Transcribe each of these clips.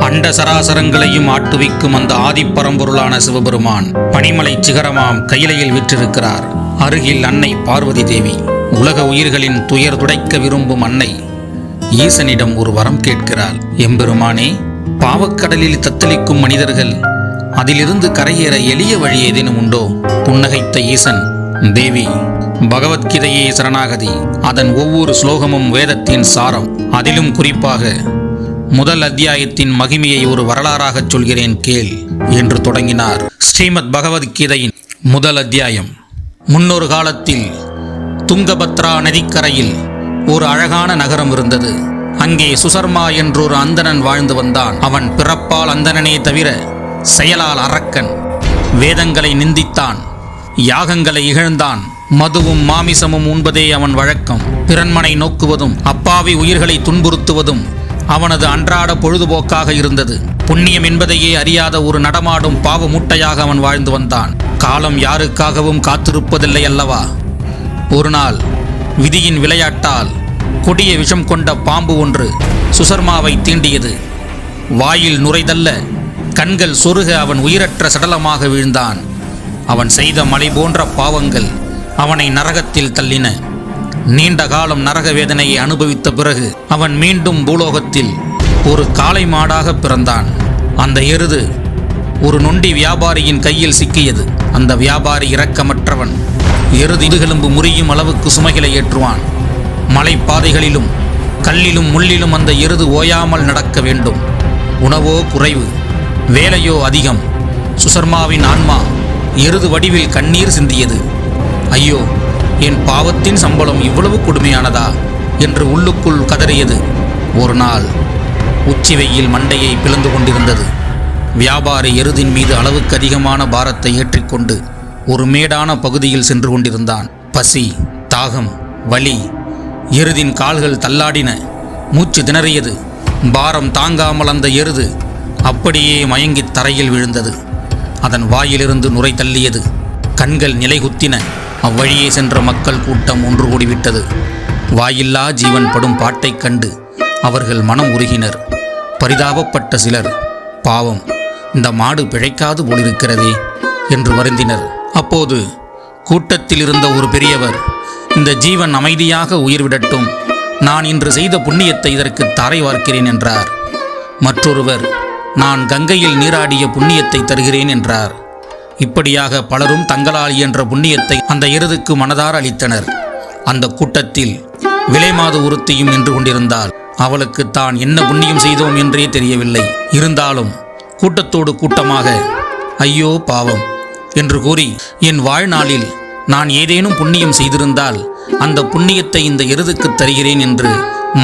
அண்ட சராசரங்களையும் ஆட்டுவிக்கும் அந்த ஆதிப்பரம்பொருளான சிவபெருமான் பனிமலை சிகரமாம் கையிலையில் விற்றிருக்கிறார். அருகில் அன்னை பார்வதி தேவி. உலக உயிர்களின் துயர் துடைக்க விரும்பும் அன்னை ஈசனிடம் ஒரு வரம் கேட்கிறாள். எம்பெருமானே, பாவக்கடலில் தத்தளிக்கும் மனிதர்கள் அதிலிருந்து கரையேற எளிய வழி ஏதேனும் உண்டோ? புன்னகைத்த ஈசன், தேவி, பகவத்கீதையே சரணாகதி. அதன் ஒவ்வொரு ஸ்லோகமும் வேதத்தின் சாரம். அதிலும் குறிப்பாக முதல் அத்தியாயத்தின் மகிமையை ஒரு வரலாறாகச் சொல்கிறேன் கேள் என்று தொடங்கினார். ஸ்ரீமத் பகவத்கீதையின் முதல் அத்தியாயம். முன்னொரு காலத்தில் துங்கபத்ரா நதிக்கரையில் ஒரு அழகான நகரம் இருந்தது. அங்கே சுசர்மா என்றொரு அந்தணன் வாழ்ந்து வந்தான். அவன் பிறப்பால் அந்தணனே தவிர செயலால் அரக்கன். வேதங்களை நிந்தித்தான், யாகங்களை இகழ்ந்தான். மதுவும் மாமிசமும் உண்பதே அவன் வழக்கம். பிறன்மனை நோக்குவதும் அப்பாவி உயிர்களை துன்புறுத்துவதும் அவனது அன்றாட பொழுதுபோக்காக இருந்தது. புண்ணியம் என்பதையே அறியாத ஒரு நடமாடும் பாவ மூட்டையாக அவன் வாழ்ந்து வந்தான். காலம் யாருக்காகவும் காத்திருப்பதில்லை அல்லவா? ஒரு நாள் விதியின் விளையாட்டால் கொடிய விஷம் கொண்ட பாம்பு ஒன்று சுசர்மாவை தீண்டியது. வாயில் நுரைதல்ல, கண்கள் சொருக அவன் உயிரற்ற சடலமாக வீழ்ந்தான். அவன் செய்த மலை போன்ற பாவங்கள் அவனை நரகத்தில் தள்ளின. நீண்ட காலம் நரக வேதனையை அனுபவித்த பிறகு அவன் மீண்டும் பூலோகத்தில் ஒரு காளை மாடாக பிறந்தான். அந்த எருது ஒரு நொண்டி வியாபாரியின் கையில் சிக்கியது. அந்த வியாபாரி இரக்கமற்றவன். எருது இடுகெலும்பு முறியும் அளவுக்கு சுமைகளை ஏற்றுவான். மலைப்பாதைகளிலும் கல்லிலும் முள்ளிலும் அந்த எருது ஓயாமல் நடக்க வேண்டும். உணவோ குறைவு, வேலையோ அதிகம். சுசர்மாவின் ஆன்மா எருது வடிவில் கண்ணீர் சிந்தியது. ஐயோ, என் பாவத்தின் சம்பளம் இவ்வளவு கொடுமையானதா என்று உள்ளுக்குள் கதறியது. ஒரு நாள் உச்சி வெயில் மண்டையை பிளந்து கொண்டிருந்தது. வியாபாரி எருதின் மீது அளவுக்கு அதிகமான பாரத்தை ஏற்றிக்கொண்டு ஒரு மேடான பகுதியில் சென்று கொண்டிருந்தான். பசி, தாகம், வலி. எருதின் கால்கள் தள்ளாடின, மூச்சு திணறியது. பாரம் தாங்காமல் அந்த எருது அப்படியே மயங்கி தரையில் விழுந்தது. அதன் வாயிலிருந்து நுரை தள்ளியது. கண்கள் நிலைகுத்தின. அவ்வழியே சென்ற மக்கள் கூட்டம் ஒன்று கூடிவிட்டது. வாயில்லா ஜீவன் படும் பாட்டைக் கண்டு அவர்கள் மனம் உருகினர். பரிதாபப்பட்ட சிலர், பாவம், இந்த மாடு பிழைக்காது போலிருக்கிறதே என்று வருந்தினர். அப்போது கூட்டத்தில் இருந்த ஒரு பெரியவர், இந்த ஜீவன் அமைதியாக உயிர் விடட்டும், நான் இன்று செய்த புண்ணியத்தை இதற்கு தாரை வார்க்கிறேன் என்றார். மற்றொருவர், நான் கங்கையில் நீராடிய புண்ணியத்தை தருகிறேன் என்றார். இப்படியாக பலரும் தங்களால் இயன்ற புண்ணியத்தை அந்த எருதுக்கு மனதார அளித்தனர். அந்த கூட்டத்தில் விலைமாது ஒருத்தியும் நின்று கொண்டிருந்தாள். அவளுக்கு தான் என்ன புண்ணியம் செய்தோம் என்றே தெரியவில்லை. இருந்தாலும் கூட்டத்தோடு கூட்டமாக, ஐயோ பாவம் என்று கூறி, என் வாழ்நாளில் நான் ஏதேனும் புண்ணியம் செய்திருந்தால் அந்த புண்ணியத்தை இந்த எருதுக்கு தருகிறேன் என்று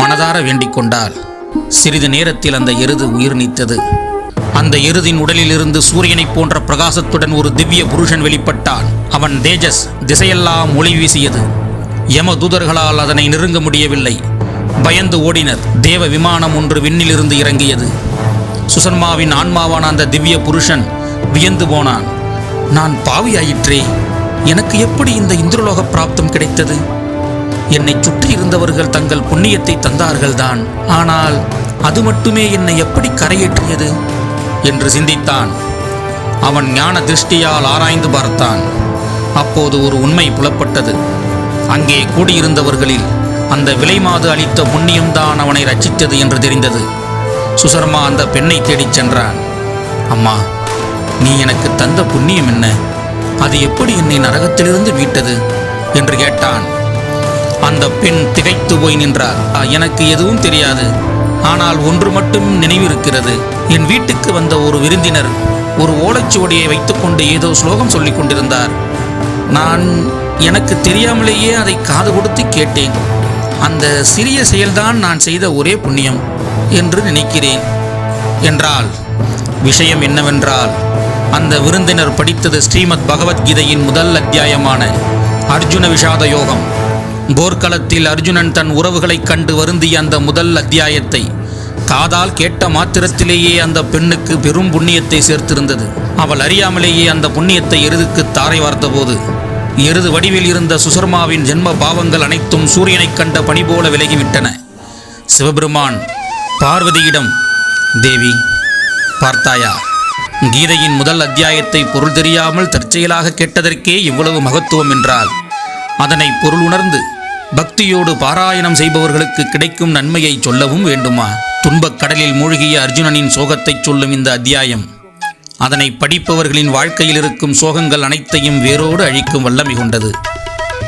மனதார வேண்டிக் கொண்டாள். சிறிது நேரத்தில் அந்த எருது உயிர் நீத்தது. அந்த எருதின் உடலிலிருந்து சூரியனைப் போன்ற பிரகாசத்துடன் ஒரு திவ்ய புருஷன் வெளிப்பட்டான். அவன் தேஜஸ் திசையெல்லாம் ஒளி வீசியது. யம தூதர்களால் அதனை நெருங்க முடியவில்லை. பயந்து ஓடினர். தேவ விமானம் ஒன்று விண்ணிலிருந்து இறங்கியது. சுசர்மாவின் ஆன்மாவான அந்த திவ்ய புருஷன் வியந்து போனான். நான் பாவியாயிற்றே, எனக்கு எப்படி இந்த இந்திரலோக பிராப்தம் கிடைத்தது? என்னை சுற்றி இருந்தவர்கள் தங்கள் புண்ணியத்தை தந்தார்கள்தான், ஆனால் அது மட்டுமே என்னை எப்படி கரையேற்றியது என்று சிந்தித்தான். அவன் ஞான திருஷ்டியால் ஆராய்ந்து பார்த்தான். அப்போது ஒரு உண்மை புலப்பட்டது. அங்கே கூடியிருந்தவர்களில் அந்த விலைமாது அளித்த புண்ணியம்தான் அவனை ரட்சித்தது என்று தெரிந்தது. சுசர்மா அந்த பெண்ணை தேடிச் சென்றான். அம்மா, நீ எனக்கு தந்த புண்ணியம் என்ன? அது எப்படி என்னை நரகத்திலிருந்து மீட்டது என்று கேட்டான். அந்த பெண் திகைத்து போய் நின்றார். எனக்கு எதுவும் தெரியாது, ஆனால் ஒன்று மட்டும் நினைவிருக்கிறது. என் வீட்டுக்கு வந்த ஒரு விருந்தினர் ஒரு ஓலைச்சுவடியை வைத்துக்கொண்டு ஏதோ ஸ்லோகம் சொல்லிக் கொண்டிருந்தார். நான் எனக்கு தெரியாமலேயே அதை காது கொடுத்து கேட்டேன். அந்த சிறிய செயல்தான் நான் செய்த ஒரே புண்ணியம் என்று நினைக்கிறேன் என்றால், விஷயம் என்னவென்றால், அந்த விருந்தினர் படித்தது ஸ்ரீமத் பகவத்கீதையின் முதல் அத்தியாயமான அர்ஜுன விஷாத யோகம். போர்க்களத்தில் அர்ஜுனன் தன் உறவுகளைக் கண்டு வருந்திய அந்த முதல் அத்தியாயத்தை காதால் கேட்ட மாத்திரத்திலேயே அந்த பெண்ணுக்கு பெரும் புண்ணியத்தை சேர்த்திருந்தது. அவள் அறியாமலேயே அந்த புண்ணியத்தை எருதுக்கு தாரை வார்த்தபோது எருது வடிவில் இருந்த சுசர்மாவின் ஜென்ம பாவங்கள் அனைத்தும் சூரியனைக் கண்ட பனி போல விலகிவிட்டன. சிவபெருமான் பார்வதியிடம், தேவி, பார்த்தாயா, கீதையின் முதல் அத்தியாயத்தை பொருள் தெரியாமல் தற்செயலாக கேட்டதற்கே இவ்வளவு மகத்துவம் என்றால் அதனை பொருள் உணர்ந்து பக்தியோடு பாராயணம் செய்பவர்களுக்கு கிடைக்கும் நன்மையை சொல்லவும் வேண்டுமா? துன்பக் கடலில் மூழ்கிய அர்ஜுனனின் சோகத்தைச் சொல்லும் இந்த அத்தியாயம் அதனை படிப்பவர்களின் வாழ்க்கையில் இருக்கும் சோகங்கள் அனைத்தையும் வேரோடு அழிக்கும் வல்லமை கொண்டது.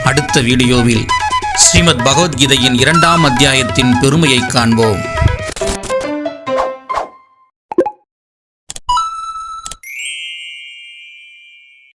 அடுத்த வீடியோவில் ஸ்ரீமத் பகவத்கீதையின் 2ஆம் அத்தியாயத்தின் பெருமையை காண்போம்.